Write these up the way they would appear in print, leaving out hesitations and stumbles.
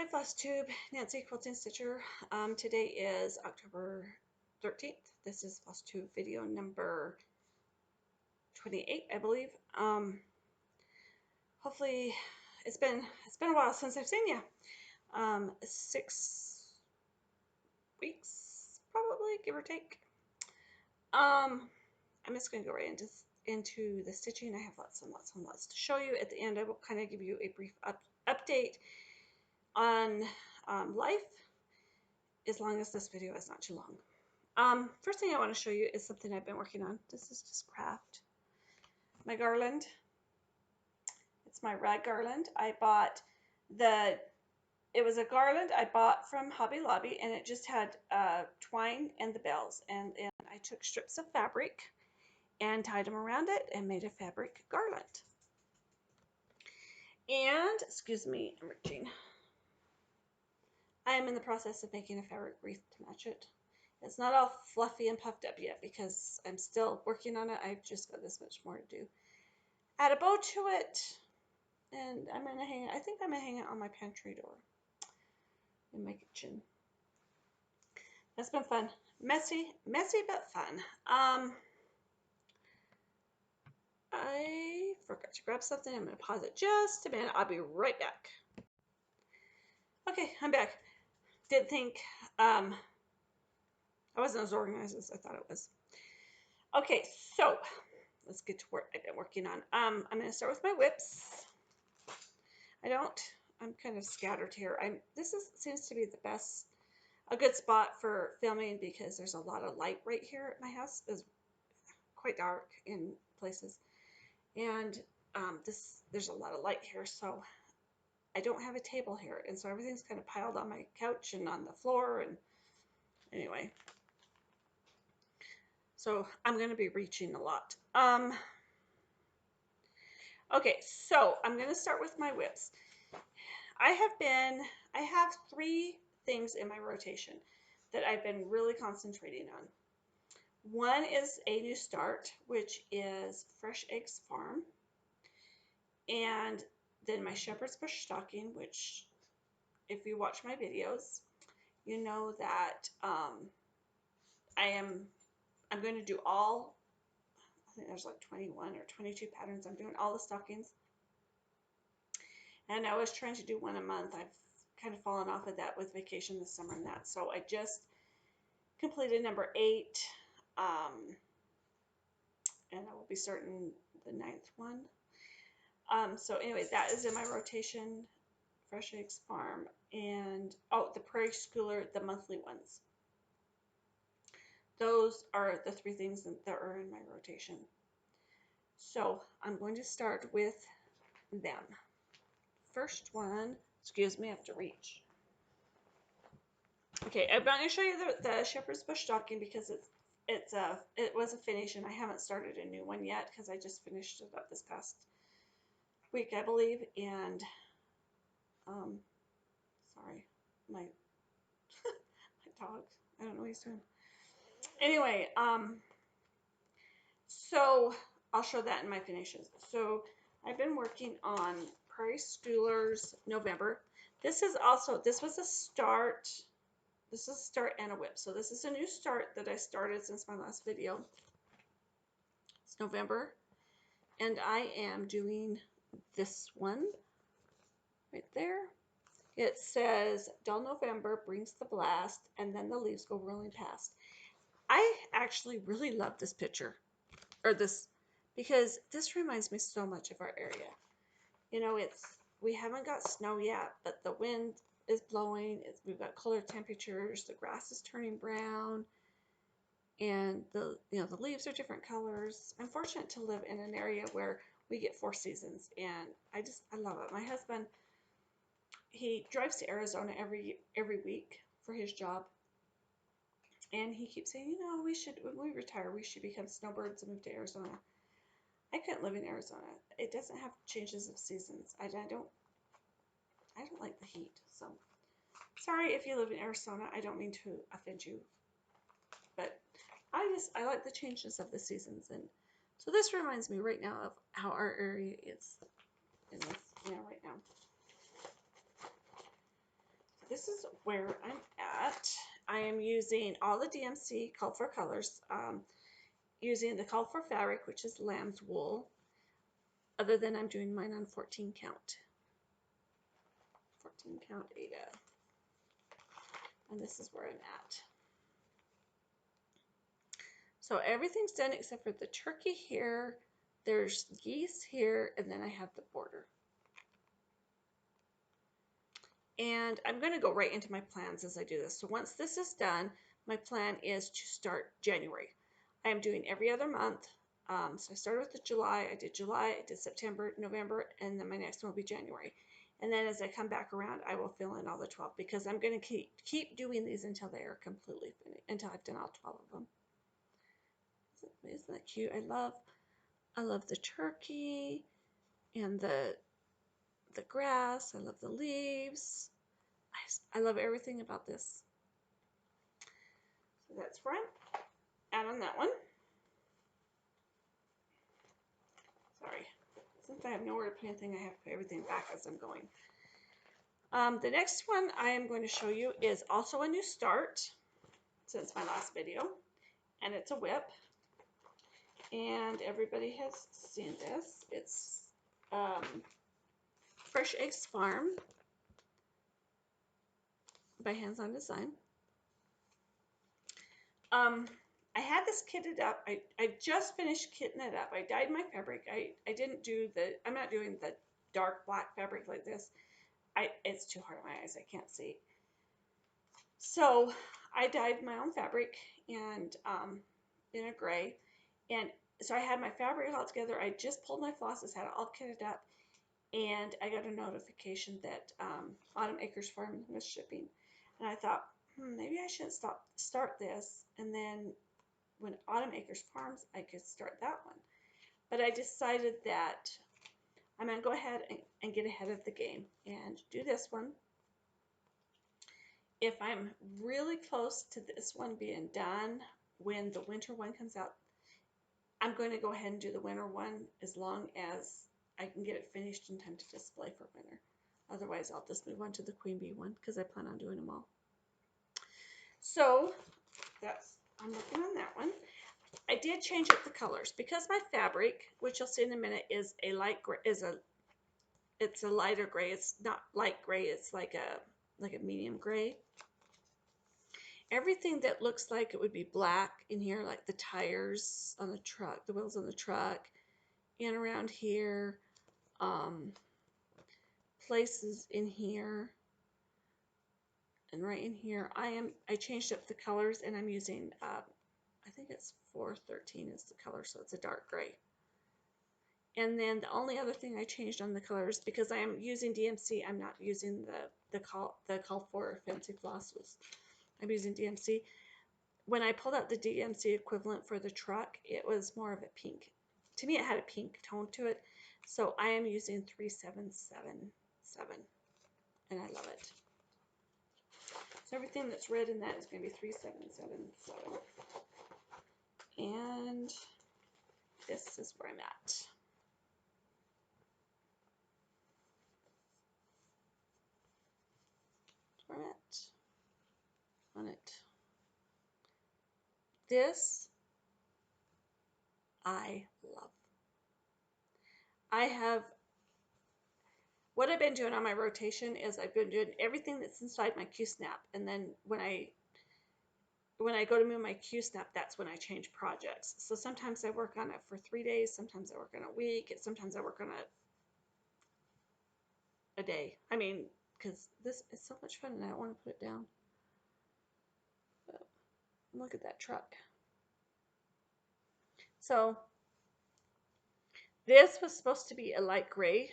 Hi Flosstube, Nancy Quilting Stitcher. Today is October 13th. This is Flosstube video number 28, I believe. Hopefully it's been a while since I've seen you. 6 weeks probably, give or take. I'm just gonna go right into the stitching. I have lots and lots to show you. At the end I will kind of give you a brief update on life, as long as this video is not too long. First thing I want to show you is something I've been working on. This is just craft. My garland. It's my rag garland. I bought it was a garland I bought from Hobby Lobby, and it just had twine and the bells. And I took strips of fabric and tied them around it and made a fabric garland. And, excuse me, I'm reaching. I am in the process of making a fabric wreath to match it. It's not all fluffy and puffed up yet because I'm still working on it. I've just got this much more to do. Add a bow to it, and I'm gonna hang it. I think I'm gonna hang it on my pantry door in my kitchen. That's been fun. Messy but fun. I forgot to grab something. I'm gonna pause it just a minute. I'll be right back. Okay, I'm back. Didn't think I wasn't as organized as I thought it was. Okay, so let's get to work. I've been working on. I'm going to start with my whips. I'm kind of scattered here. Seems to be a good spot for filming because there's a lot of light right here at my house. It's quite dark in places, and there's a lot of light here, so I don't have a table here, and so everything's kind of piled on my couch and on the floor, and anyway. So I'm going to be reaching a lot. Okay, so I'm going to start with my whips. I have 3 things in my rotation that I've been really concentrating on. One is a new start, which is Fresh Eggs Farm. And then my Shepherd's Bush stocking, which if you watch my videos, you know that I'm going to do all, I think there's like 21 or 22 patterns. I'm doing all the stockings. And I was trying to do one a month. I've kind of fallen off of that with vacation this summer and that. So I just completed number 8. And I will be starting the 9th one. So anyway, that is in my rotation. Fresh Eggs Farm. And, the Prairie Schooler, the monthly ones. Those are the 3 things that are in my rotation. So I'm going to start with them. First one, excuse me, I have to reach. Okay, I'm not going to show you the Shepherd's Bush stocking because it was a finish, and I haven't started a new one yet because I just finished it up this past week, I believe. And sorry, my my dog, I don't know what he's doing. Anyway, so I'll show that in my finishes. So I've been working on Prairie Schoolers November. This was a start. This is a start and a whip. So this is a new start that I started since my last video. It's November. And I am doing this one right there. It says, dull November brings the blast, and then the leaves go rolling past. I actually really love this picture, or this, because this reminds me so much of our area. You know, we haven't got snow yet, but the wind is blowing. We've got colder temperatures. The grass is turning brown, and the leaves are different colors. I'm fortunate to live in an area where we get 4 seasons, and I love it. My husband, he drives to Arizona every week for his job, and he keeps saying, when we retire, we should become snowbirds and move to Arizona. I couldn't live in Arizona. It doesn't have changes of seasons. I don't like the heat. So sorry if you live in Arizona. I don't mean to offend you, but I like the changes of the seasons. And so this reminds me right now of how our area is in this, right now. this is where I'm at. I am using all the DMC called for colors, using the called for fabric, which is lamb's wool, other than I'm doing mine on 14 count. 14 count Ada. And this is where I'm at. So everything's done except for the turkey here, there's geese here, and then I have the border. And I'm going to go right into my plans as I do this. So once this is done, my plan is to start January. I am doing every other month. So I started with the July, I did September, November, and then my next one will be January. And then as I come back around, I will fill in all the 12 because I'm going to keep doing these until they are completely finished, until I've done all 12 of them. Isn't that cute? I love the turkey and the grass. I love the leaves. I love everything about this. So that's where I'm at on that one. Sorry. Since I have nowhere to put anything, I have to put everything back as I'm going. The next one I am going to show you is also a new start since my last video. And it's a whip. And everybody has seen this. It's Fresh Eggs Farm by Hands On Design. I had this kitted up. I just finished kitting it up. I dyed my fabric. I didn't do I'm not doing the dark black fabric like this. It's too hard on my eyes. I can't see. So I dyed my own fabric and in a gray. And so I had my fabric all together. I just pulled my flosses, had it all kitted up. And I got a notification that Autumn Acres Farm was shipping. And I thought, maybe I should start this. And then when Autumn Acres Farms, I could start that one. But I decided that I'm going to go ahead and get ahead of the game and do this one. If I'm really close to this one being done when the winter one comes out, I'm going to go ahead and do the winter one as long as I can get it finished in time to display for winter. Otherwise, I'll just move on to the Queen Bee one because I plan on doing them all. So I'm looking on that one. I did change up the colors because my fabric, which you'll see in a minute, is a light gray. It's a lighter gray. It's not light gray. It's like a medium gray. Everything that looks like it would be black in here, like the tires on the truck, the wheels on the truck, and around here, places in here, and right in here. I changed up the colors, and I'm using I think it's 413 is the color, so it's a dark gray. And then the only other thing I changed on the colors, because I am using DMC, I'm not using the call for fancy flosses. I'm using DMC. When I pulled out the DMC equivalent for the truck, it was more of a pink. To me, it had a pink tone to it. So I am using 3777, and I love it. So everything that's red in that is going to be 3777. And this is where I'm at. Where I'm at on it. This I love. What I've been doing on my rotation is I've been doing everything that's inside my Q-snap, and then when I go to move my Q-snap, that's when I change projects. So sometimes I work on it for 3 days, sometimes I work on a week, sometimes I work on it a day. I mean, because this is so much fun and I don't want to put it down. But look at that truck. So this was supposed to be a light gray,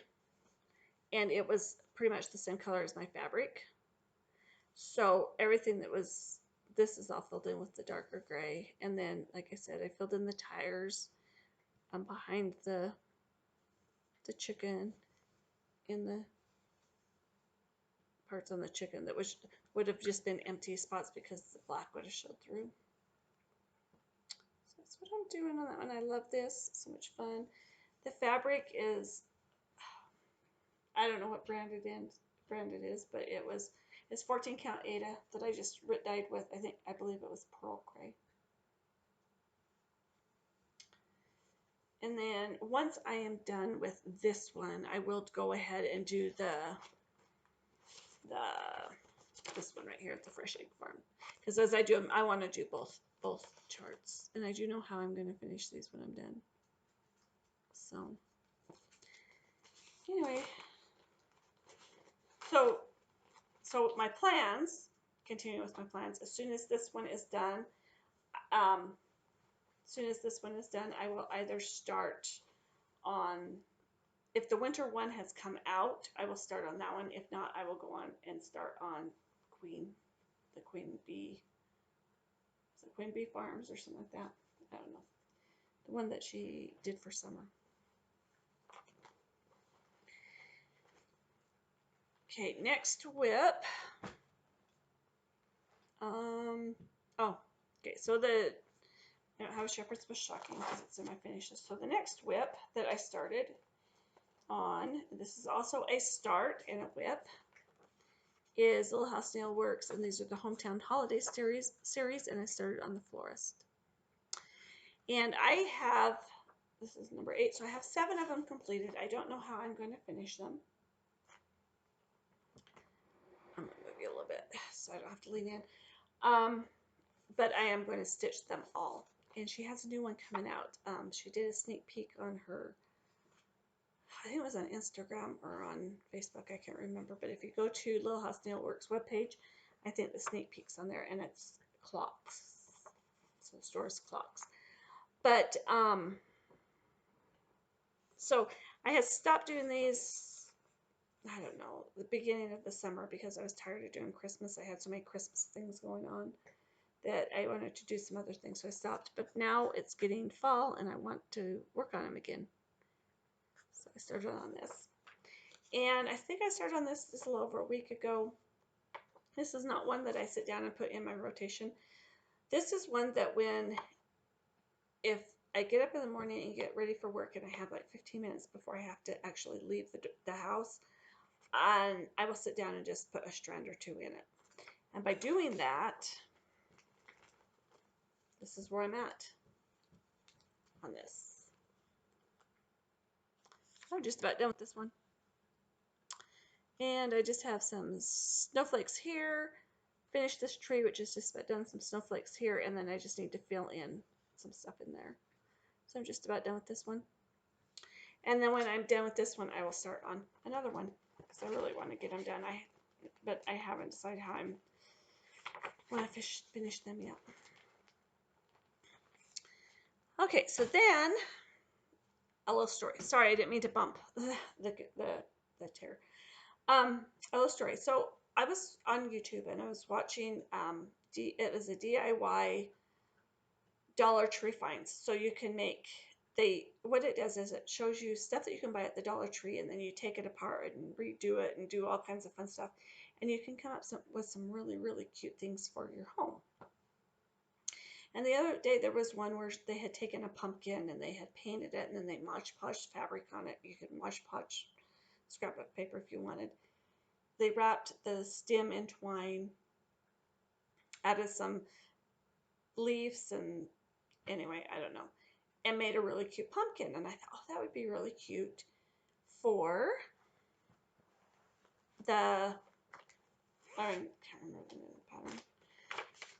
and it was pretty much the same color as my fabric. So everything that was, this is all filled in with the darker gray. And then, like I said, I filled in the tires behind the chicken, in the parts on the chicken that would have just been empty spots because the black would have showed through. So that's what I'm doing on that one. I love this. So much fun. The fabric is, I don't know what brand it is. brand it is, but it's 14 count Ada that I just dyed with, I believe it was Pearl Gray. And then once I am done with this one, I will go ahead and do this one right here at the Fresh Egg Farm. Because as I do them, I want to do both charts. And I do know how I'm going to finish these when I'm done. So anyway, so my plans, continuing with my plans, as soon as this one is done, I will either start on, if the winter one has come out, I will start on that one. If not, I will go on and start on the Queen Bee Farms or something like that. I don't know. The one that she did for summer. Okay, next whip. Okay, so I don't have a shepherd's bush stocking because it's in my finishes. So the next whip that I started on, this is also a start and a whip, is Little House Nail Works, and these are the Hometown Holiday series, and I started on the Florist. And I have, this is number 8, so I have 7 of them completed. I don't know how I'm going to finish them. I'm going to move you a little bit so I don't have to lean in. But I am going to stitch them all. And she has a new one coming out. She did a sneak peek on her, I think it was on Instagram or on Facebook, I can't remember. But if you go to Little House Nail Works webpage, I think the sneak peek's on there, and it's clocks. So the store's clocks. But, so I had stopped doing these, I don't know, the beginning of the summer because I was tired of doing Christmas. I had so many Christmas things going on that I wanted to do some other things, so I stopped. But now it's getting fall, and I want to work on them again. So I started on this. And I think I started on this just a little over a week ago. This is not one that I sit down and put in my rotation. This is one that if I get up in the morning and get ready for work and I have like 15 minutes before I have to actually leave the house, and I will sit down and just put a strand or 2 in it. And by doing that, this is where I'm at on this. I'm just about done with this one. And I just have some snowflakes here. Finish this tree, which is just about done. Some snowflakes here, and then I just need to fill in some stuff in there. So I'm just about done with this one. And then when I'm done with this one, I will start on another one because I really want to get them done. But I haven't decided how I'm want to finish them yet. Okay, so then a little story. Sorry, I didn't mean to bump the tear. A little story. So I was on YouTube and I was watching. It was a DIY Dollar Tree finds. So you can make what it does is it shows you stuff that you can buy at the Dollar Tree, and then you take it apart and redo it and do all kinds of fun stuff, and you can come up with some really, really cute things for your home. And the other day there was one where they had taken a pumpkin and they had painted it, and then they Mod Podged fabric on it. You could Mod Podge scrapbook paper if you wanted. They wrapped the stem in twine, added some leaves, and anyway, I don't know, and made a really cute pumpkin. And I thought, oh, that would be really cute for I can't remember the name of the pattern.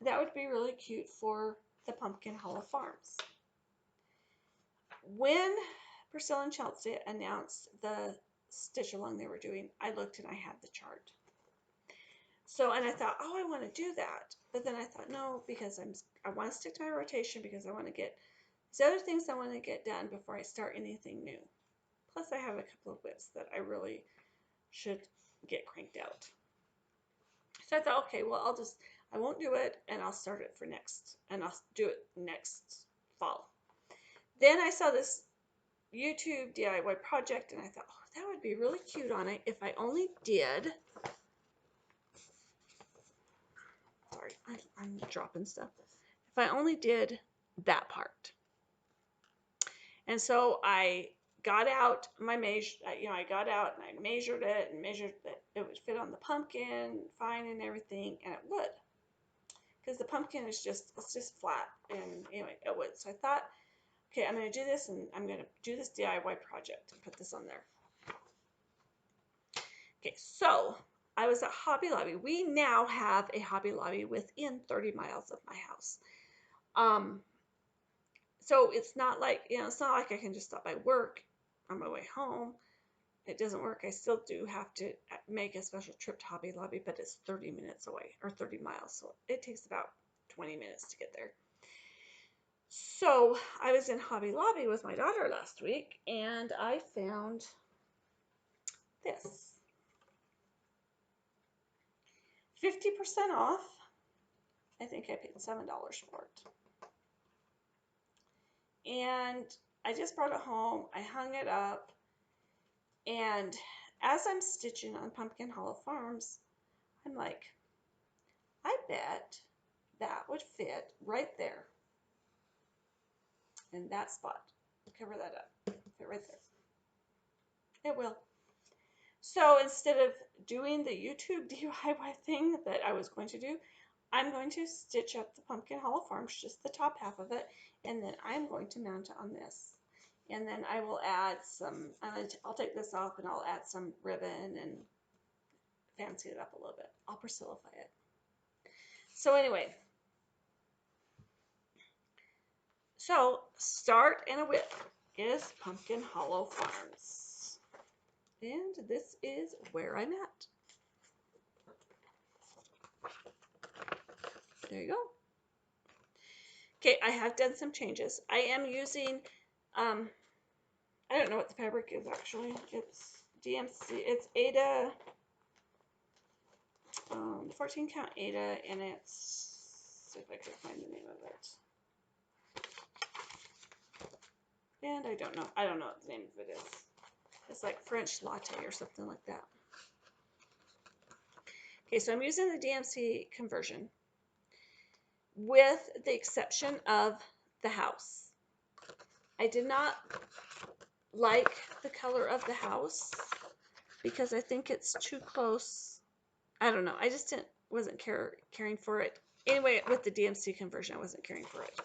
That would be really cute for the Pumpkin Hollow Farms. When Priscilla and Chelsea announced the stitch along they were doing, I looked and I had the chart. So, and I thought, oh, I want to do that. But then I thought, no, because I want to stick to my rotation because I want to get these other things I want to get done before I start anything new. Plus, I have a couple of whips that I really should get cranked out. So I thought, okay, well, I won't do it, and I'll start it for I'll do it next fall. Then I saw this YouTube DIY project, and I thought, oh, that would be really cute on it if I only did, sorry, I'm dropping stuff, if I only did that part. And so I got out my measure, I got out and I measured it and measured that it would fit on the pumpkin fine and everything, and it would, because the pumpkin is just, it's just flat, and anyway, it would. So I thought, okay, I'm going to do this, and I'm going to do this DIY project and put this on there. Okay, so I was at Hobby Lobby. We now have a Hobby Lobby within 30 miles of my house. So it's not like, it's not like I can just stop by work on my way home. It doesn't work. I still do have to make a special trip to Hobby Lobby, but it's 30 minutes away, or 30 miles. So it takes about 20 minutes to get there. So I was in Hobby Lobby with my daughter last week, and I found this. 50% off. I think I paid $7 for it. And I just brought it home. I hung it up. And as I'm stitching on Pumpkin Hollow Farms, I'm like, I bet that would fit right there. In that spot. Cover that up. Fit right there. It will. So instead of doing the YouTube DIY thing that I was going to do, I'm going to stitch up the Pumpkin Hollow Farms, just the top half of it, and then I'm going to mount it on this. And then I will add some, I'll take this off and I'll add some ribbon and fancy it up a little bit. I'll Priscillify it. So anyway, so start and a whip is Pumpkin Hollow Farms. And this is where I'm at. There you go. Okay, I have done some changes. I am using, I don't know what the fabric is actually. It's DMC, it's Ada, 14 count Ada, and it's, see if I can find the name of it. And I don't know what the name of it is. It's like French latte or something like that. Okay, so I'm using the DMC conversion with the exception of the house. I did not like the color of the house because I think it's too close. I don't know. I just wasn't caring for it. Anyway, with the DMC conversion, I wasn't caring for it.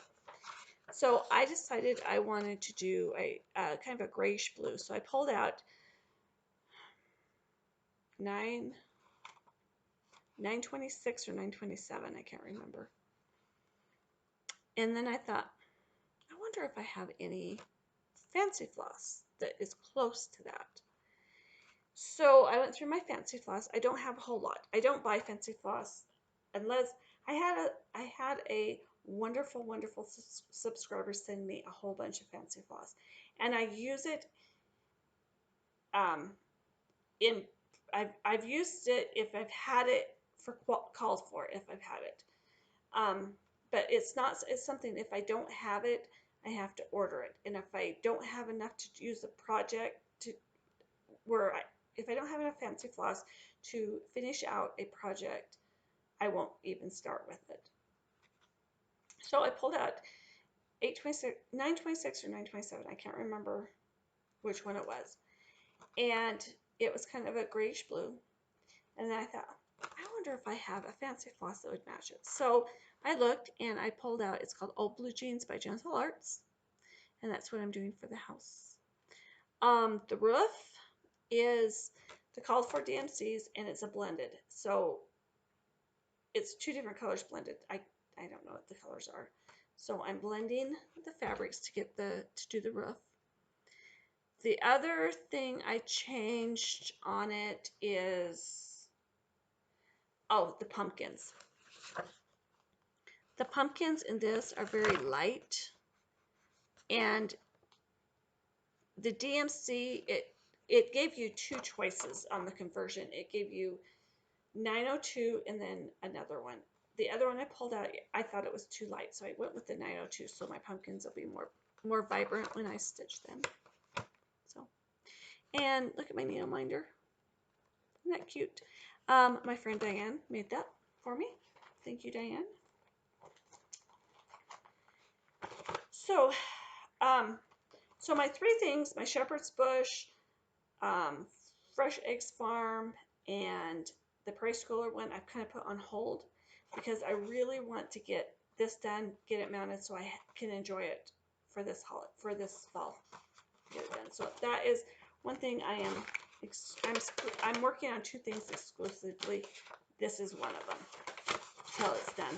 So I decided I wanted to do a kind of a grayish blue. So I pulled out 926 or 927. I can't remember. And then I thought, I wonder if I have any fancy floss that is close to that. So I went through my fancy floss. I don't have a whole lot. I don't buy fancy floss unless I had a wonderful subscriber send me a whole bunch of fancy floss, and I use it. I've used it if I've had it for called for, if I've had it. But it's something, if I don't have it, I have to order it. And if I don't have enough to use the project if I don't have enough fancy floss to finish out a project, I won't even start with it. So I pulled out 926 or 927. I can't remember which one it was. And it was kind of a grayish blue. And then I thought, I wonder if I have a fancy floss that would match it. So I looked and I pulled out, it's called Old Blue Jeans by Gentle Arts. And that's what I'm doing for the house. The roof is the called for DMCs, and it's a blended. So it's two different colors blended. I don't know what the colors are. So I'm blending the fabrics to do the roof. The other thing I changed on it is, the pumpkins. The pumpkins in this are very light, and the DMC, it gave you two choices on the conversion. It gave you 902 and then another one. The other one I pulled out, I thought it was too light, so I went with the 902, so my pumpkins will be more vibrant when I stitch them. So, and look at my needle minder. Isn't that cute? My friend Diane made that for me. Thank you, Diane. So my three things, my shepherd's bush, Fresh Eggs Farm, and the Price Schooler one, I've kind of put on hold because I really want to get this done, get it mounted so I can enjoy it for this fall. Get it done. So that is one thing I'm working on two things exclusively. This is one of them until it's done.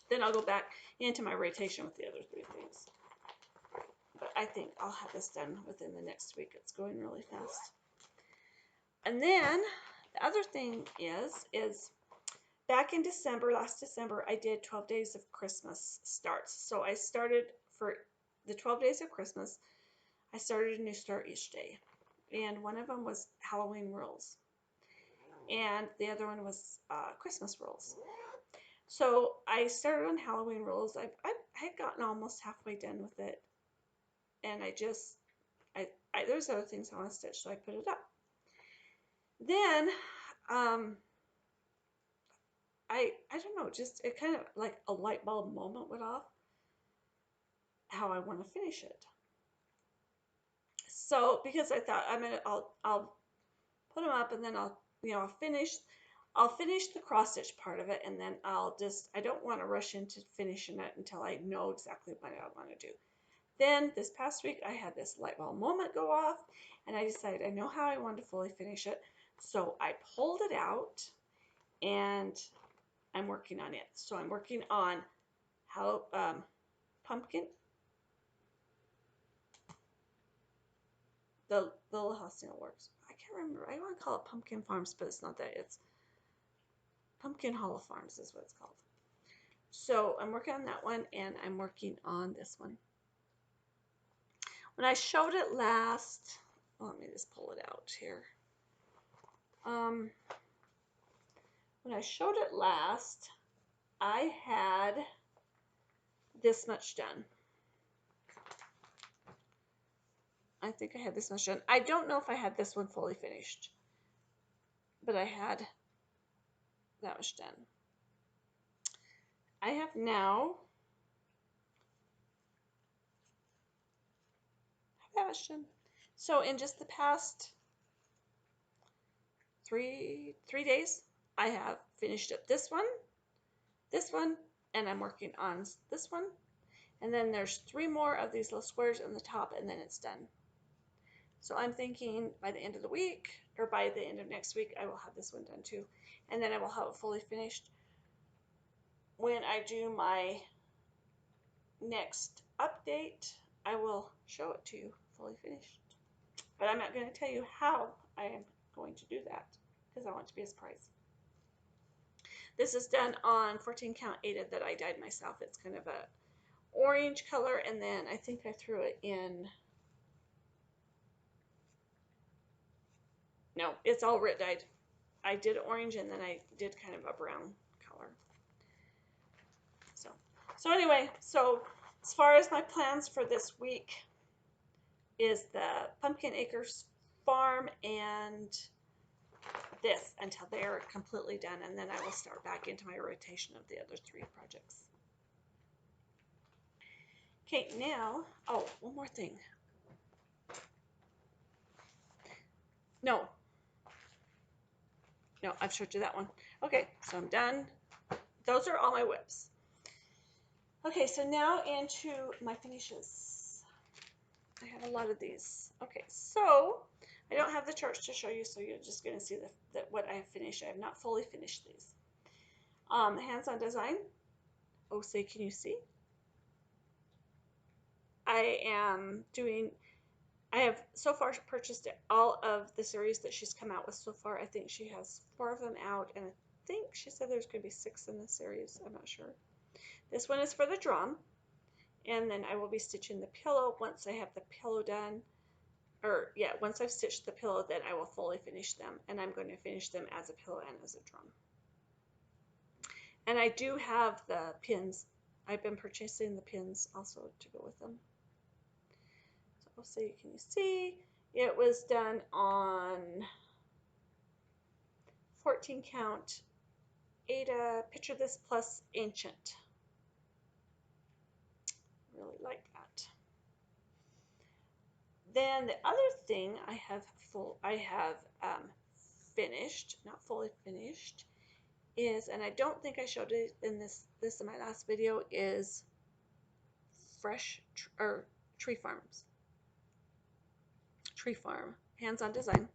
Then I'll go back into my rotation with the other three things. But I think I'll have this done within the next week. It's going really fast. And then the other thing is back in December, last December, I did 12 days of Christmas starts. So I started for the 12 days of Christmas, I started a new start each day. And one of them was Halloween rules. And the other one was Christmas rules. So I started on Halloween rules. I had gotten almost halfway done with it. And there's other things I want to stitch, so I put it up. Then, I don't know, just it kind of like a light bulb moment went off how I want to finish it. So because I thought I'll put them up and then I'll finish the cross stitch part of it, and then I don't want to rush into finishing it until I know exactly what I want to do. Then this past week I had this light bulb moment go off, and I decided I know how I want to fully finish it. So I pulled it out and I'm working on it. So I'm working on how pumpkin, the little house nail works. I can't remember. I want to call it Pumpkin Farms, but it's not that. It's Pumpkin Hollow Farms is what it's called. So I'm working on that one, and I'm working on this one. When I showed it last, let me just pull it out here. When I showed it last, I had this much done. I think I had this much done. I don't know if I had this one fully finished, but I had that much done. I have now that much done. So in just the past three days, I have finished up this one, and I'm working on this one. And then there's 3 more of these little squares in the top, and then it's done. So I'm thinking by the end of the week, or by the end of next week, I will have this one done too. And then I will have it fully finished when I do my next update. I will show it to you fully finished. But I'm not going to tell you how I am going to do that because I want it to be a surprise. This is done on 14 count Ada that I dyed myself. It's kind of a orange color, and then I think I threw it in. No, it's all Rit dyed. I did orange, and then I did kind of a brown color. So anyway, so as far as my plans for this week is the Pumpkin Acres Farm and this until they are completely done, and then I will start back into my rotation of the other 3 projects. Okay, now, oh, one more thing. No, I've showed you that one. Okay, so I'm done. Those are all my whips. Okay, so now into my finishes. I have a lot of these. Okay, so I don't have the charts to show you, so you're just going to see what I have finished. I have not fully finished these. Hands-on design. Oh, say, can you see? I have so far purchased all of the series that she's come out with so far. I think she has 4 of them out, and I think she said there's going to be 6 in the series. I'm not sure. This one is for the drum, and then I will be stitching the pillow once I have the pillow done. Or yeah, once I've stitched the pillow, then I will fully finish them, and I'm going to finish them as a pillow and as a drum. And I do have the pins. I've been purchasing the pins also to go with them. So I'll see, can you see? It was done on 14 count Ada, Picture This Plus Ancient. Really like that. Then the other thing I have finished, not fully finished, is, and I don't think I showed it in this in my last video, is tree farm hands-on design.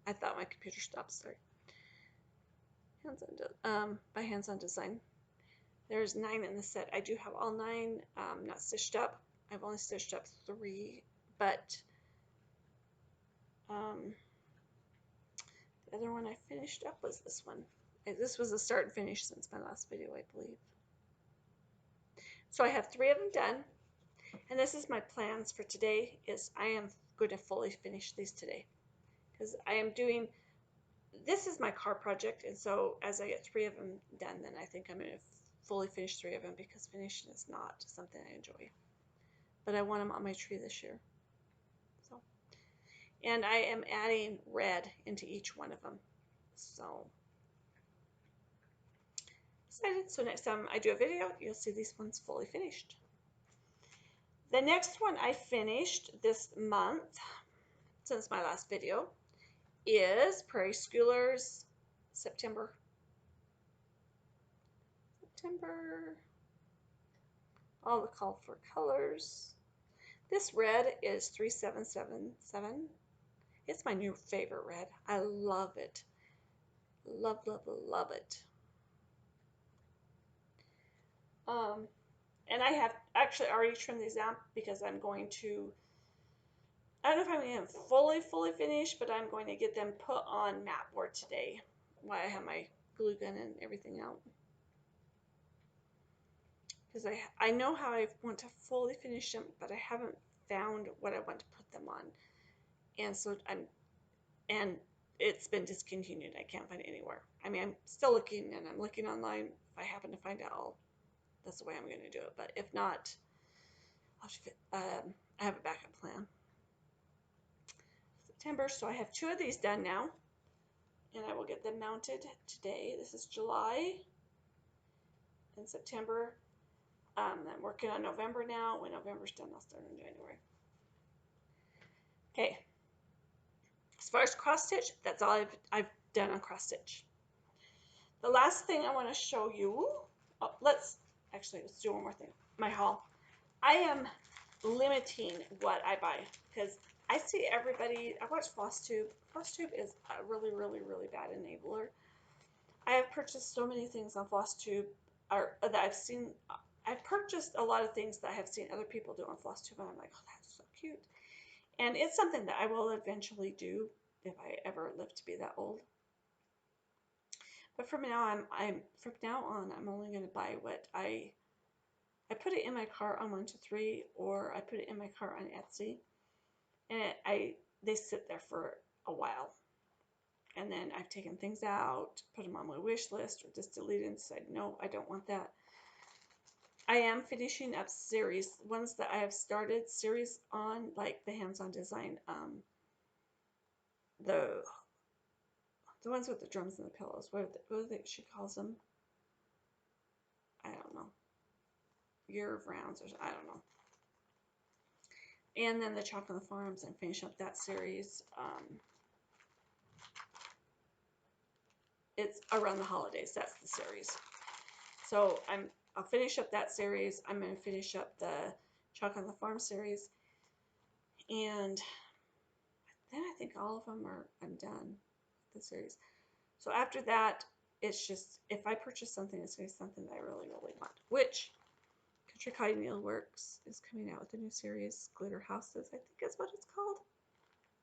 I thought my computer stopped. Sorry. By Hands-on Design. There's 9 in the set. I do have all 9 not stitched up. I've only stitched up 3, but the other one I finished up was this one. This was a start and finish since my last video, I believe. So I have 3 of them done, and this is my plans for today. Is I am going to fully finish these today, because I am doing, this is my car project, and so as I get 3 of them done, then I think I'm going to fully finish 3 of them, because finishing is not something I enjoy. But I want them on my tree this year. So, and I am adding red into each one of them. So excited. So next time I do a video, you'll see these ones fully finished. The next one I finished this month, since my last video, is Prairie Schoolers September. All the call for colors. This red is 3777. It's my new favorite red. I love it. Love, love, love it. And I have actually already trimmed these out, because I'm going to, I don't know if I'm going to fully finish, but I'm going to get them put on mat board today while I have my glue gun and everything out. Because I know how I want to fully finish them, but I haven't found what I want to put them on. And so and it's been discontinued. I can't find it anywhere. I mean, I'm still looking, and I'm looking online. If I happen to find out, that's the way I'm going to do it. But if not, I have a backup plan. September, so I have 2 of these done now, and I will get them mounted today. This is July and September. I'm working on November now. When November's done, I'll start in January. Okay. As far as cross stitch, that's all I've done on cross stitch. The last thing I want to show you, let's do one more thing. My haul. I am limiting what I buy, because I see everybody, I watch Flosstube. Flosstube is a really, really, really bad enabler. I have purchased so many things on Flosstube that I've seen. I've purchased a lot of things that I have seen other people do on Flosstube, and I'm like, oh, that's so cute. And it's something that I will eventually do if I ever live to be that old. But from now on, I'm only going to buy what I put it in my cart on 123, or I put it in my cart on Etsy, and they sit there for a while. And then I've taken things out, put them on my wish list, or just deleted and said, no, I don't want that. I am finishing up series, ones that I have started, series on, like the hands-on design, the ones with the drums and the pillows. What she calls them? I don't know. Year of Rounds, or I don't know. And then the Chalk on the Farms, and finish up that series. It's around the holidays. That's the series. So I'll finish up that series. I'm going to finish up the Chalk on the Farm series, and then I think all of them I'm done with the series. So after that, it's just, if I purchase something, it's going to be something that I really, really want. Which Country Cotton Needleworks is coming out with a new series, Glitter Houses, I think is what it's called.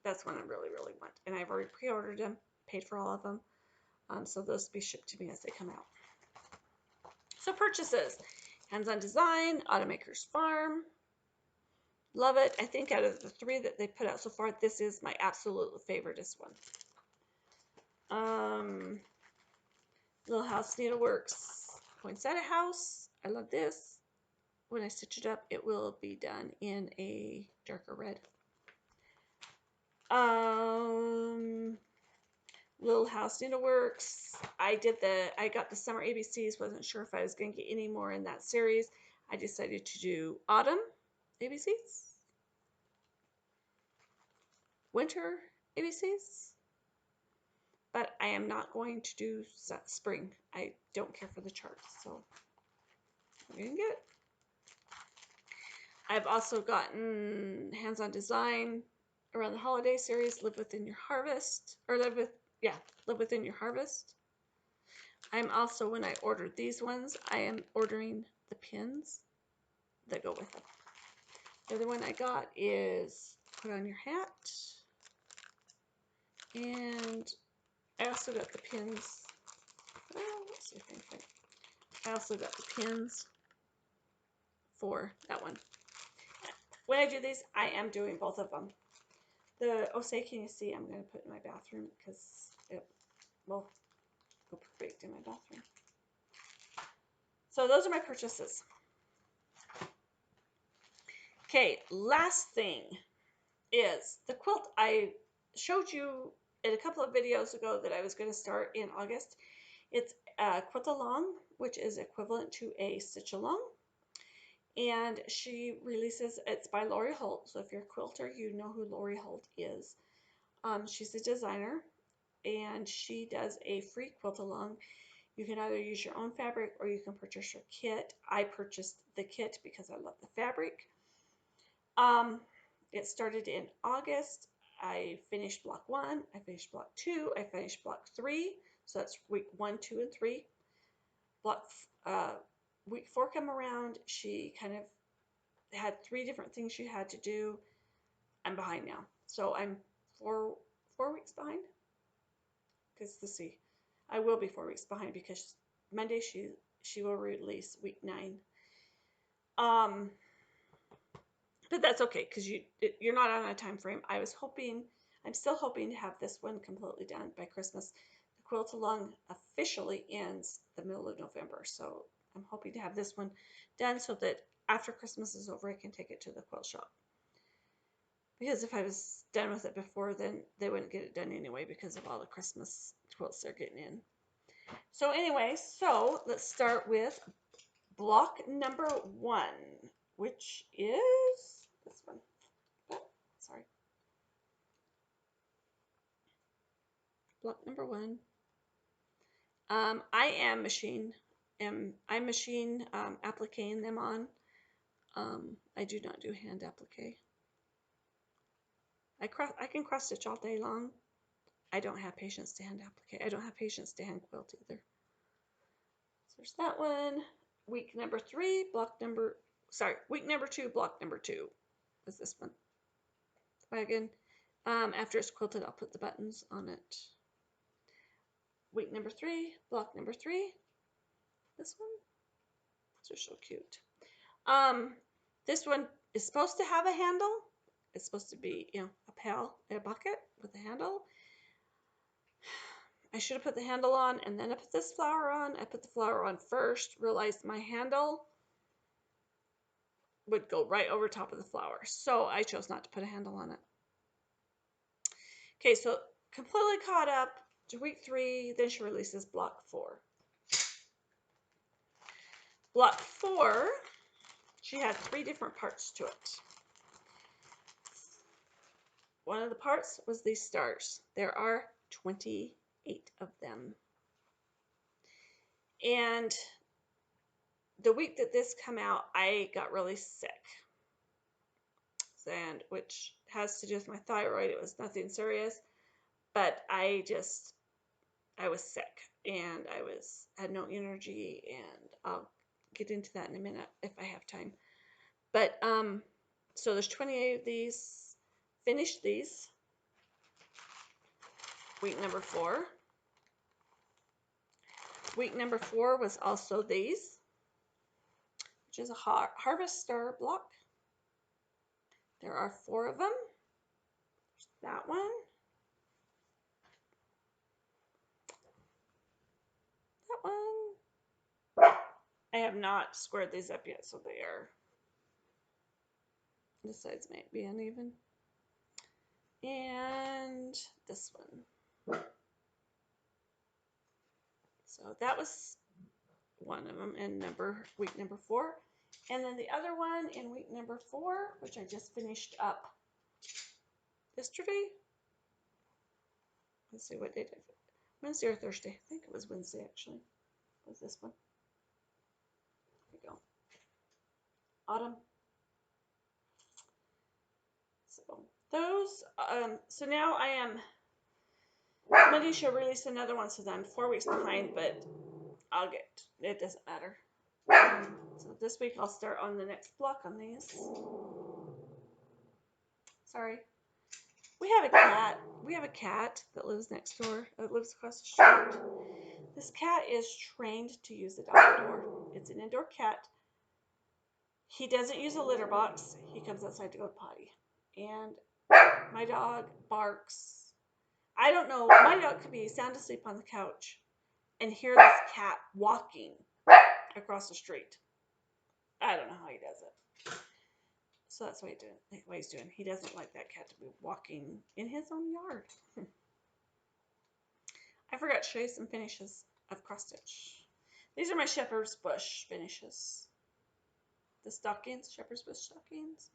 That's one I really, really want, and I've already pre-ordered them, paid for all of them. So those will be shipped to me as they come out. So purchases, Hands-on Design, Automaker's Farm. Love it. I think out of the 3 that they put out so far, this is my absolute favoriteest one. Little House Needleworks Poinsettia House. I love this. When I stitch it up, it will be done in a darker red. Little House Needleworks. I got the Summer ABCs. Wasn't sure if I was going to get any more in that series. I decided to do autumn ABCs, winter ABCs, but I am not going to do spring. I don't care for the charts, so I'm going to get it. I've also gotten hands-on design around the holiday series, Live Within Your Harvest, or Live Within Your Harvest. I'm also, when I ordered these ones, I am ordering the pins that go with them. The other one I got is Put On Your Hat. And I also got the pins. Well, let's see if I can find. I also got the pins for that one. When I do these, I am doing both of them. The Osei, can you see? I'm going to put in my bathroom because it will go perfect in my bathroom. So those are my purchases. Okay, last thing is the quilt. I showed you in a couple of videos ago that I was going to start in August. It's a quilt along, which is equivalent to a stitch along. And she releases, it's by Lori Holt. So if you're a quilter, you know who Lori Holt is. She's a designer, and she does a free quilt along. You can either use your own fabric or you can purchase your kit. I purchased the kit because I love the fabric. It started in August. I finished block 1, I finished block 2, I finished block 3. So that's week 1, 2, and 3. Week 4 come around. She kind of had 3 different things she had to do. I'm behind now. So I'm 4 weeks behind. Because let's see. I will be 4 weeks behind because Monday she will release week 9. But that's okay because you're not on a time frame. I'm still hoping to have this one completely done by Christmas. The quilt along officially ends the middle of November, so I'm hoping to have this one done so that after Christmas is over, I can take it to the quilt shop. Because if I was done with it before, then they wouldn't get it done anyway because of all the Christmas quilts they're getting in. So anyway, so let's start with block number 1, which is this one. Oh, sorry. Block number 1. I'm machine appliquing them on. I do not do hand applique. I can cross stitch all day long. I don't have patience to hand applique. I don't have patience to hand quilt either. So there's that one. Week number 2, block number 2 is this one. Wagon. After it's quilted, I'll put the buttons on it. Week number 3, block number 3. This one. Those are so cute. This one is supposed to have a handle. It's supposed to be, a pail in a bucket with a handle. I should have put the handle on and then I put this flower on. I put the flower on first, realized my handle would go right over top of the flower. So I chose not to put a handle on it. Okay, so completely caught up to week 3. Then she releases block 4. Block 4, she had 3 different parts to it. One of the parts was these stars. There are 28 of them. And the week that this came out, I got really sick. And which has to do with my thyroid. It was nothing serious. But I was sick. And I had no energy. And I'll get into that in a minute if I have time. But, so there's 28 of these. Finished these. Week number 4. Week number 4 was also these, which is a Harvest Star block. There are 4 of them. There's that one. That one. I have not squared these up yet, so they are, the sides might be uneven. And this one. So that was one of them in week number 4. And then the other one in week number 4, which I just finished up yesterday. Let's see, what date I did. Wednesday or Thursday. I think it was Wednesday, actually. Was this one? There we go. Autumn. So those, so now I am, Monday she'll release another one, so I'm 4 weeks behind, but I'll get, it doesn't matter. So this week I'll start on the next block on these. Sorry. We have a cat. We have a cat that lives next door. That lives across the street. This cat is trained to use the dog door. It's an indoor cat. He doesn't use a litter box. He comes outside to go potty. And my dog barks. I don't know. My dog could be sound asleep on the couch and hear this cat walking across the street. I don't know how he does it. So that's what he's doing. He doesn't like that cat to be walking in his own yard. I forgot to show you some finishes of cross stitch. These are my shepherd's bush finishes. The stockings, shepherd's bush stockings.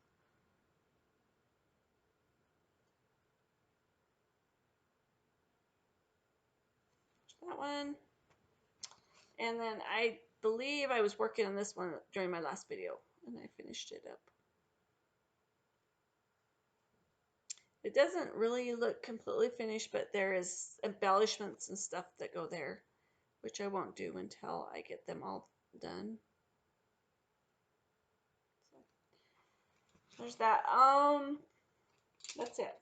That one. And then I believe I was working on this one during my last video, and I finished it up. It doesn't really look completely finished, but there is embellishments and stuff that go there, which I won't do until I get them all done. So there's that. That's it.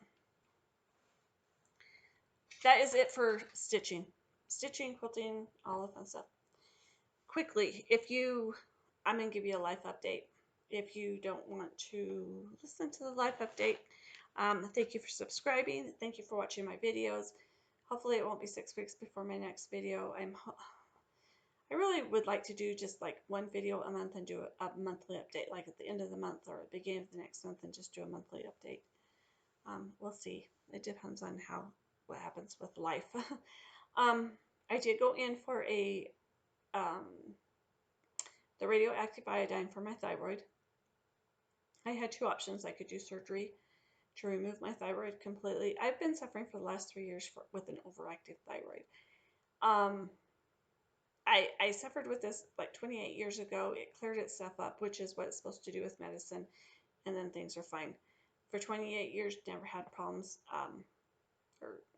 That is it for stitching. Stitching, quilting, all the fun stuff. Quickly, I'm going to give you a life update. If you don't want to listen to the life update, thank you for subscribing. Thank you for watching my videos. Hopefully it won't be 6 weeks before my next video. I really would like to do just like one video a month and do a monthly update, like at the end of the month or at the beginning of the next month, and just do a monthly update. We'll see. It depends on what happens with life. I did go in for the radioactive iodine for my thyroid. I had 2 options. I could do surgery to remove my thyroid completely. I've been suffering for the last 3 years with an overactive thyroid. I suffered with this like 28 years ago. It cleared itself up, which is what it's supposed to do with medicine, and then things are fine. For 28 years, never had problems,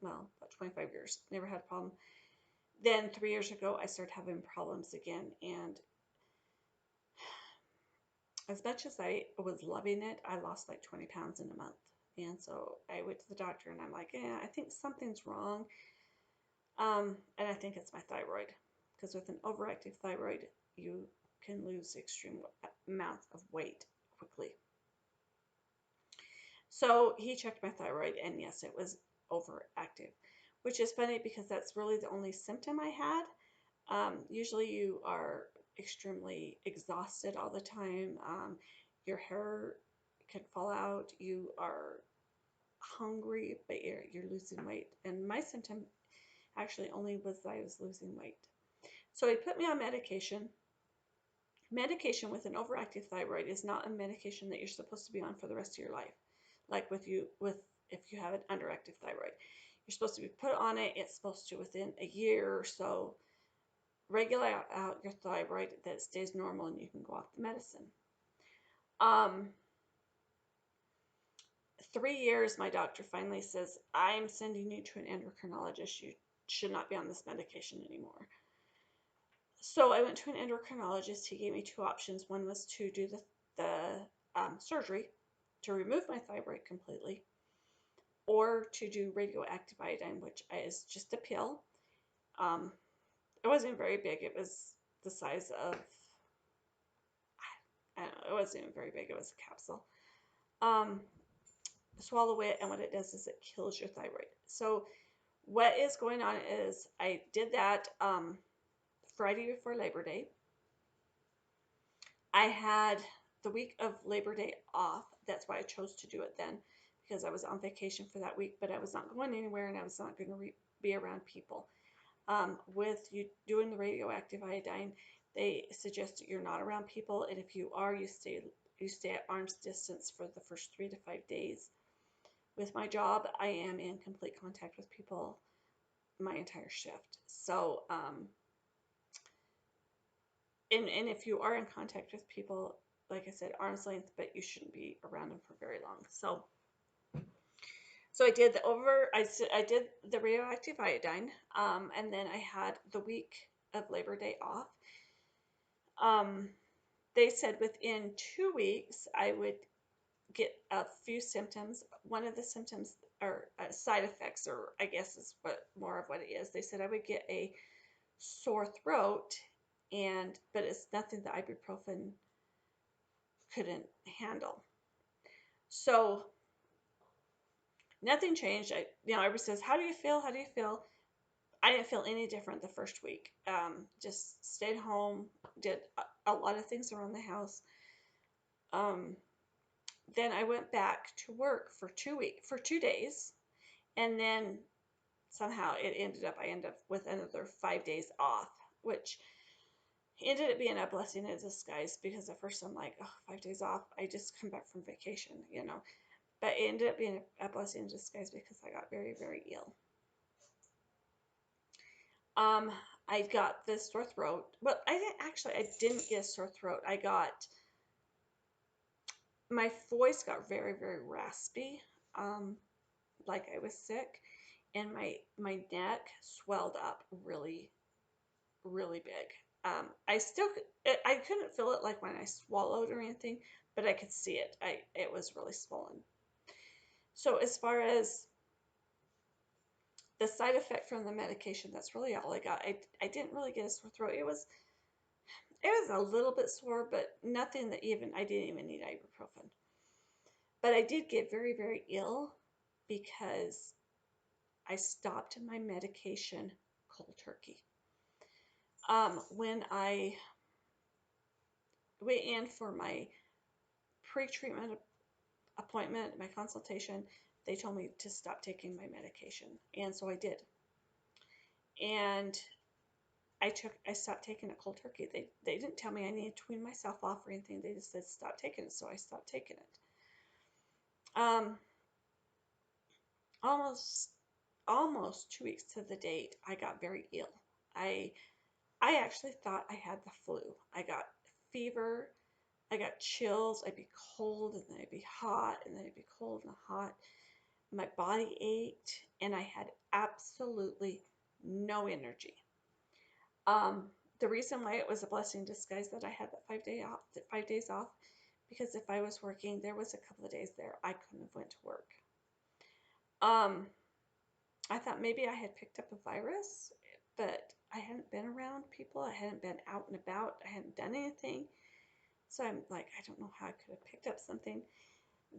about 25 years, never had a problem. Then 3 years ago, I started having problems again, and as much as I was loving it, I lost like 20 pounds in a month. And so I went to the doctor, and I'm like, yeah, I think something's wrong. And I think it's my thyroid, because with an overactive thyroid, you can lose extreme amounts of weight quickly. So he checked my thyroid, and yes, it was overactive, which is funny because that's really the only symptom I had. Usually you are extremely exhausted all the time. Your hair can fall out. You are hungry, but you're losing weight. And my symptom actually only was that I was losing weight. So he put me on medication. Medication with an overactive thyroid is not a medication that you're supposed to be on for the rest of your life. Like if you have an underactive thyroid, you're supposed to be put on it. It's supposed to, within a year or so, regulate out your thyroid, that it stays normal, and you can go off the medicine. 3 years, my doctor finally says, I'm sending you to an endocrinologist. You should not be on this medication anymore. So I went to an endocrinologist. He gave me 2 options. One was to do the surgery to remove my thyroid completely, or to do radioactive iodine, which is just a pill. It wasn't very big. It was the size of, I don't know, it wasn't even very big. It was a capsule. Swallow it, and what it does is it kills your thyroid. So what is going on is I did that Friday before Labor Day. I had the week of Labor Day off. That's why I chose to do it then, because I was on vacation for that week, but I was not going anywhere, and I was not going to be around people. With you doing the radioactive iodine, They suggest that you're not around people, and if you are, you stay at arm's distance for the first 3 to 5 days. With my job, I am in complete contact with people my entire shift. So, and if you are in contact with people, like I said, arm's length, but you shouldn't be around them for very long. So I did I did the radioactive iodine, and then I had the week of Labor Day off. Um, they said within 2 weeks I would get a few symptoms. One of the symptoms or side effects, or I guess is what more of what it is. They said I would get a sore throat, but it's nothing that ibuprofen couldn't handle. So nothing changed. Everybody says, "How do you feel? How do you feel?" I didn't feel any different the first week. Just stayed home, did a lot of things around the house. Um, then I went back to work for 2 days, and then somehow I ended up with another 5 days off, which ended up being a blessing in disguise, because at first I'm like, oh, 5 days off. I just come back from vacation. But it ended up being a blessing in disguise because I got very, very ill. I got this sore throat. Well, I didn't get a sore throat. My voice got very, very raspy, like I was sick, and my neck swelled up really, really big. I couldn't feel it like when I swallowed or anything, but I could see it. It was really swollen. So as far as the side effect from the medication, that's really all I got. I didn't really get a sore throat. It was a little bit sore, but nothing that I didn't even need ibuprofen. But I did get very, very ill because I stopped my medication cold turkey. When I went in for my pre-treatment appointment, my consultation, they told me to stop taking my medication, and so I did. And I stopped taking it cold turkey. They didn't tell me I needed to wean myself off or anything. They just said stop taking it, so I stopped taking it. Almost 2 weeks to the date, I got very ill. I I actually thought I had the flu. I got fever, I got chills, I'd be cold and then I'd be hot and then I'd be cold and hot. My body ached and I had absolutely no energy. The reason why it was a blessing in disguise that I had that 5 days off, because if I was working, there was a couple of days there I couldn't have went to work. Um, I thought maybe I had picked up a virus, but I hadn't been around people. I hadn't been out and about. I hadn't done anything. So I'm like, I don't know how I could have picked up something.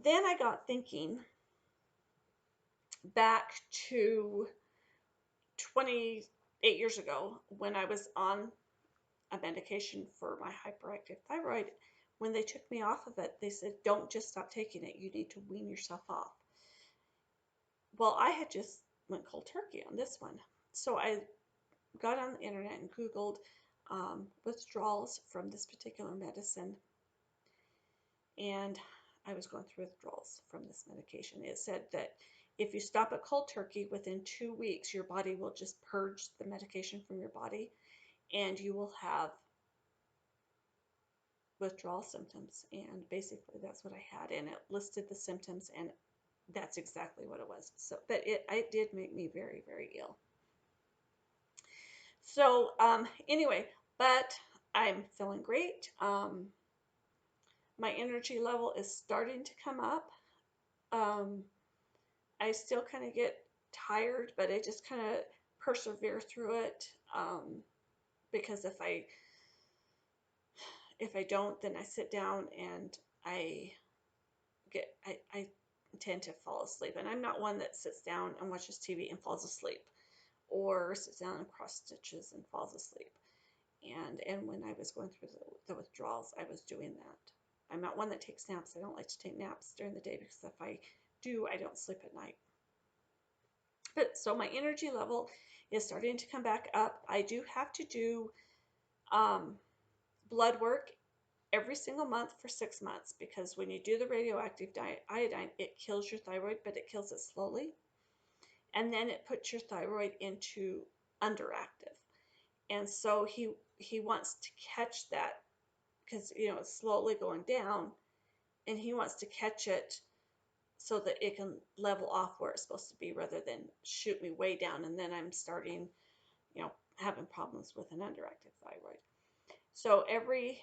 Then I got thinking back to 28 years ago when I was on a medication for my hyperactive thyroid. When they took me off of it, they said, don't just stop taking it. You need to wean yourself off. Well, I had just went cold turkey on this one. So I got on the internet and Googled withdrawals from this particular medicine, and I was going through withdrawals from this medication. It said that if you stop at cold turkey within 2 weeks, your body will just purge the medication from your body, and you will have withdrawal symptoms. And basically, that's what I had, and it listed the symptoms, and that's exactly what it was. So, but it did make me very, very ill. So anyway, but I'm feeling great. My energy level is starting to come up. I still kind of get tired, but I just kind of persevere through it, because if I don't, then I sit down and I tend to fall asleep. And I'm not one that sits down and watches TV and falls asleep, or sits down and cross stitches and falls asleep. And when I was going through the withdrawals, I was doing that. I'm not one that takes naps. I don't like to take naps during the day, because if I do, I don't sleep at night. But so my energy level is starting to come back up. I do have to do blood work every single month for 6 months, because when you do the radioactive iodine, it kills your thyroid, but it kills it slowly. And then it puts your thyroid into underactive. And so he wants to catch that, because it's slowly going down, and he wants to catch it so that it can level off where it's supposed to be, rather than shoot me way down and then I'm starting having problems with an underactive thyroid. So every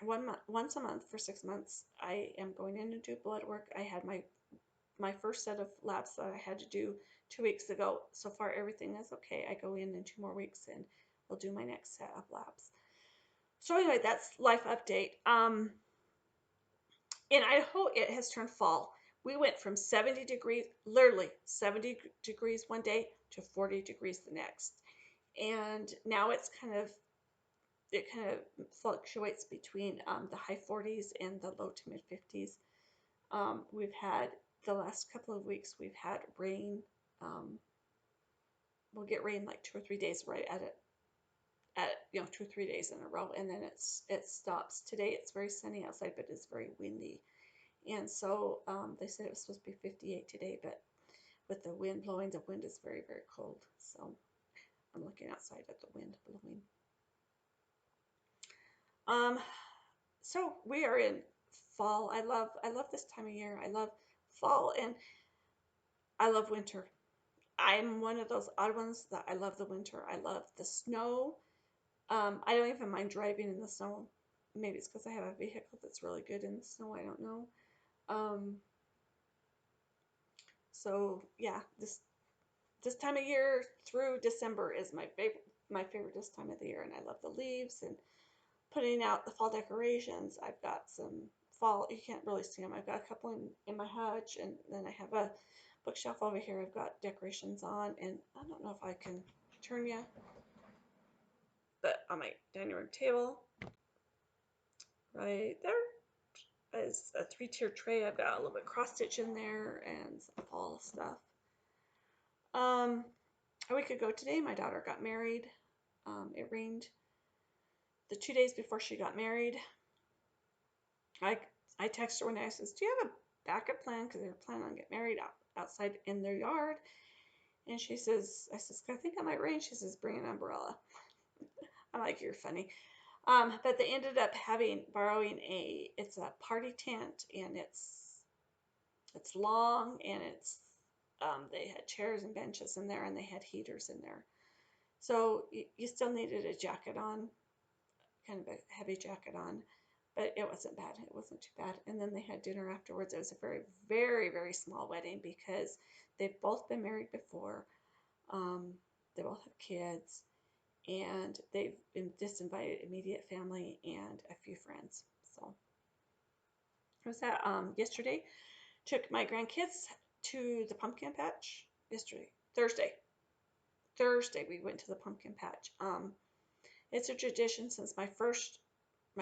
once a month for 6 months, I am going in to do blood work. I had my first set of labs that I had to do 2 weeks ago. So far, everything is okay. I go in 2 more weeks and we'll do my next set of labs. So anyway, that's life update. In Idaho, it has turned fall. We went from 70 degrees, literally 70 degrees one day to 40 degrees the next. And now it kind of fluctuates between the high 40s and the low to mid 50s. We've had the last couple of weeks, we've had rain. We'll get rain like 2 or 3 days right at 2 or 3 days in a row, and then it stops. Today it's very sunny outside, but it's very windy. And so they said it was supposed to be 58 today, but with the wind blowing, the wind is very, very cold. So I'm looking outside at the wind blowing. So we are in fall. I love this time of year. I love fall, and I love winter. I'm one of those odd ones that I love the winter. I love the snow. I don't even mind driving in the snow. Maybe it's because I have a vehicle that's really good in the snow. I don't know. So yeah, this time of year through December is my favorite this time of the year, and I love the leaves and putting out the fall decorations. I've got some fall, you can't really see them. I've got a couple in my hutch, and then I have a bookshelf over here I've got decorations on, and I don't know if I can turn you, but on my dining room table right there is a 3-tier tray. I've got a little bit cross stitch in there and some fall stuff. A week ago today, my daughter got married. It rained the 2 days before she got married. I texted her one day. I says, "Do you have a backup plan?" Because they were planning on getting married outside in their yard. And she says, I says, "I think it might rain." She says, "Bring an umbrella." I'm like, "You're funny." But they ended up borrowing it's a party tent, and it's long, and they had chairs and benches in there, and they had heaters in there. So you still needed a jacket on, kind of a heavy jacket on, but it wasn't bad. It wasn't too bad. And then they had dinner afterwards. It was a very, very, very small wedding because they've both been married before. They both have kids, and they've been just invited immediate family and a few friends. So it was that yesterday. Took my grandkids to the pumpkin patch yesterday. Thursday we went to the pumpkin patch. It's a tradition since my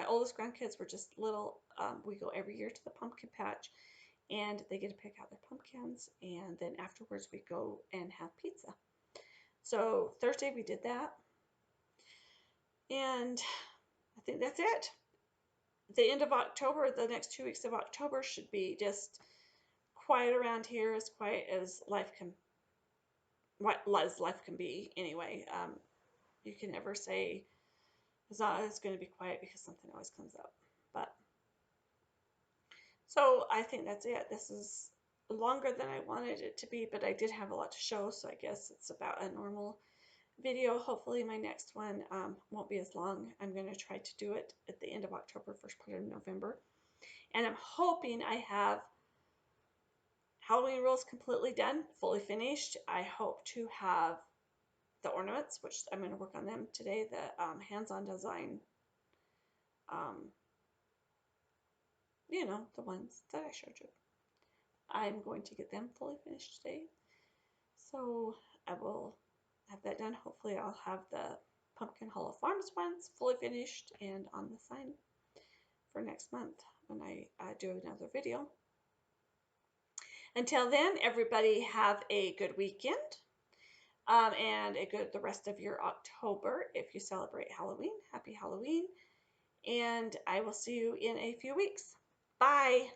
oldest grandkids were just little. We go every year to the pumpkin patch, and they get to pick out their pumpkins, and then afterwards we go and have pizza. So Thursday we did that, and I think that's it. The end of October, the next 2 weeks of October should be just quiet around here, as quiet as life can be anyway. You can never say it's going to be quiet, because something always comes up. But so I think that's it. This is longer than I wanted it to be, but I did have a lot to show, so I guess it's about a normal video. Hopefully my next one won't be as long. I'm going to try to do it at the end of October, first part of November, and I'm hoping I have Halloween rules completely done, fully finished. I hope to have the ornaments, which I'm going to work on them today, the hands-on design, the ones that I showed you. I'm going to get them fully finished today. So I will have that done. Hopefully I'll have the Pumpkin Hollow Farms ones fully finished and on the sign for next month when I do another video. Until then, everybody have a good weekend. and a good the rest of your October if you celebrate Halloween. Happy Halloween. And I will see you in a few weeks. Bye.